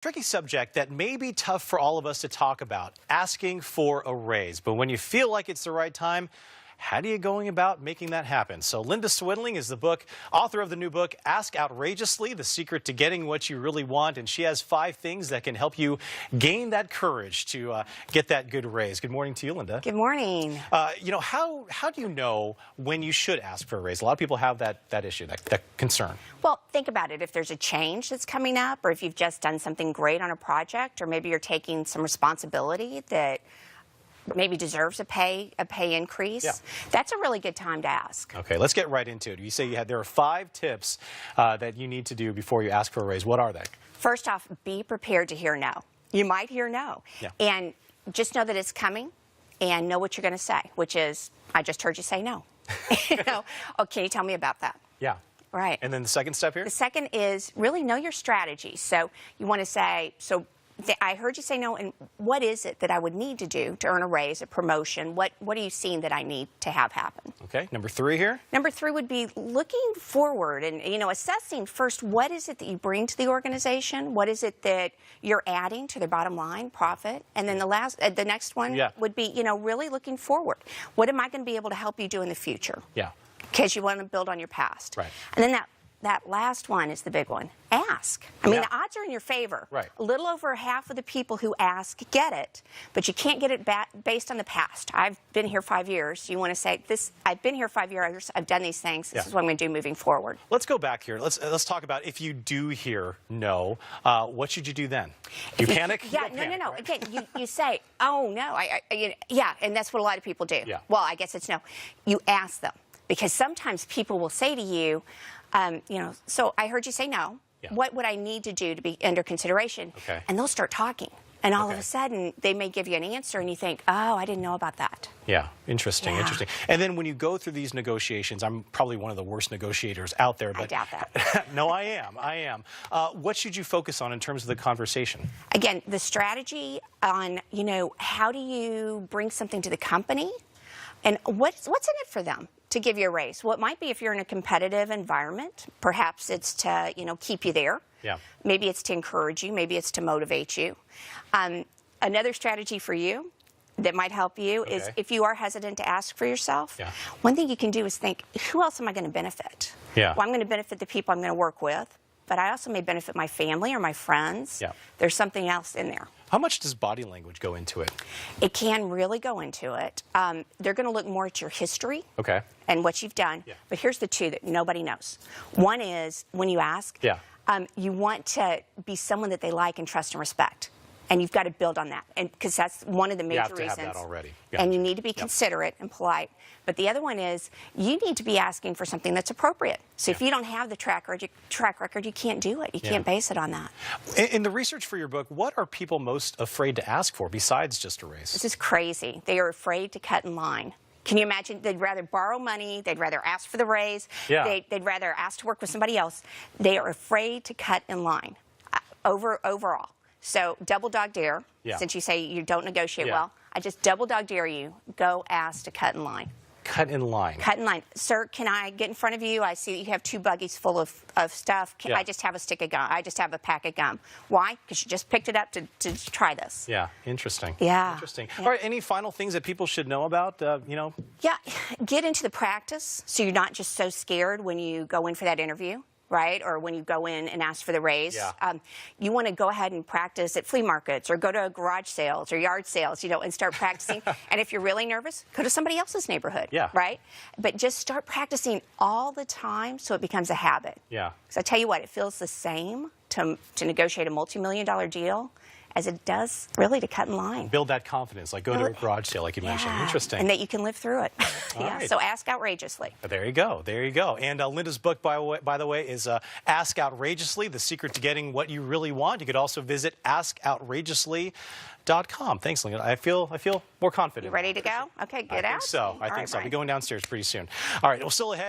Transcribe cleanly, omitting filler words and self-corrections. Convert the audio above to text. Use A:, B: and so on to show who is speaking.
A: Tricky subject that may be tough for all of us to talk about, asking for a raise. But when you feel like it's the right time, how are you going about making that happen? So Linda Swindling is the author of the new book, Ask Outrageously, The Secret to Getting What You Really Want. And she has 5 things that can help you gain that courage to get that good raise. Good morning to you, Linda.
B: Good morning.
A: How do you know when you should ask for a raise? A lot of people have that issue, that concern.
B: Well, think about it. If there's a change that's coming up, or if you've just done something great on a project, or maybe you're taking some responsibility that maybe deserves a pay increase, that's a really good time to ask.
A: Okay, let's get right into it. You say there are 5 tips that you need to do before you ask for a raise. What are they?
B: First off, be prepared to hear no. You might hear no.
A: Yeah.
B: And just know that it's coming and know what you're going to say, which is, I just heard you say no. Oh, can you tell me about that?
A: Yeah.
B: Right.
A: And then the second step here?
B: The second is really know your strategy. So you want to say, I heard you say no, and what is it that I would need to do to earn a raise, a promotion? What are you seeing that I need to have happen?
A: Okay, number 3 here?
B: Number 3 would be looking forward and, assessing first what is it that you bring to the organization? What is it that you're adding to their bottom line, profit? And then the next one would be, really looking forward. What am I going to be able to help you do in the future?
A: Yeah.
B: Because you want to build on your past.
A: Right.
B: And then that last one is the big one. Ask. I mean, the odds are in your favor.
A: Right.
B: A little over half of the people who ask get it, but you can't get it based on the past. I've been here 5 years. You want to say, I've been here 5 years, I've done these things, this is what I'm going to do moving forward.
A: Let's go back here. Let's talk about if you do hear no, what should you do then? You panic?
B: Yeah, no. Right? Again, you say, oh, no. Yeah, and that's what a lot of people do.
A: Yeah.
B: Well, I guess it's no. You ask them, because sometimes people will say to you, so I heard you say no. Yeah. What would I need to do to be under consideration?
A: Okay.
B: And they'll start talking. And all of a sudden, they may give you an answer, and you think, oh, I didn't know about that.
A: Yeah, interesting. And then when you go through these negotiations, I'm probably one of the worst negotiators out there. But
B: I doubt that.
A: No, I am. What should you focus on in terms of the conversation?
B: Again, the strategy on, how do you bring something to the company? And what's in it for them to give you a raise? Well, it might be if you're in a competitive environment. Perhaps it's to, keep you there.
A: Yeah.
B: Maybe it's to encourage you. Maybe it's to motivate you. Another strategy for you that might help you is if you are hesitant to ask for yourself, one thing you can do is think, who else am I going to benefit?
A: Yeah.
B: Well, I'm going to benefit the people I'm going to work with, but I also may benefit my family or my friends.
A: Yeah.
B: There's something else in there.
A: How much does body language go into it?
B: It can really go into it. They're going to look more at your history and what you've done. Yeah. But here's the 2 that nobody knows. One is when you ask, you want to be someone that they like and trust and respect. And you've got to build on that, and because that's one of the major reasons.
A: You have to have that already.
B: And you need to be considerate and polite. But the other one is you need to be asking for something that's appropriate. So if you don't have the track record, you can't do it. You can't base it on that.
A: In the research for your book, what are people most afraid to ask for besides just a raise?
B: This is crazy. They are afraid to cut in line. Can you imagine? They'd rather borrow money. They'd rather ask for the raise.
A: Yeah.
B: They'd rather ask to work with somebody else. They are afraid to cut in line overall. So double dog dare, since you say you don't negotiate well, I just double dog dare you, go ask to cut in line.
A: Cut in line.
B: Cut in line. Sir, can I get in front of you? I see that you have 2 buggies full of stuff. Can I just have a stick of gum? I just have a pack of gum. Why? Because you just picked it up to try this.
A: Yeah, interesting.
B: Yeah.
A: Interesting. Yeah. All right, any final things that people should know about,
B: Yeah, get into the practice so you're not just so scared when you go in for that interview. Right? Or when you go in and ask for the raise.
A: Yeah.
B: You want to go ahead and practice at flea markets or go to garage sales or yard sales, and start practicing. And if you're really nervous, go to somebody else's neighborhood. Yeah. Right? But just start practicing all the time so it becomes a habit.
A: Yeah.
B: Because I tell you what, it feels the same to negotiate a multi-million-dollar deal as it does really to cut in line.
A: Build that confidence, like go to a garage sale, like you mentioned. Interesting.
B: And that you can live through it.
A: Right.
B: So ask outrageously.
A: There you go. And Linda's book, by the way, is Ask Outrageously, The Secret to Getting What You Really Want. You could also visit askoutrageously.com. Thanks, Linda. I feel more confident.
B: You ready to go? Okay, get out.
A: I think so. I'll be going downstairs pretty soon. All right, well, still ahead.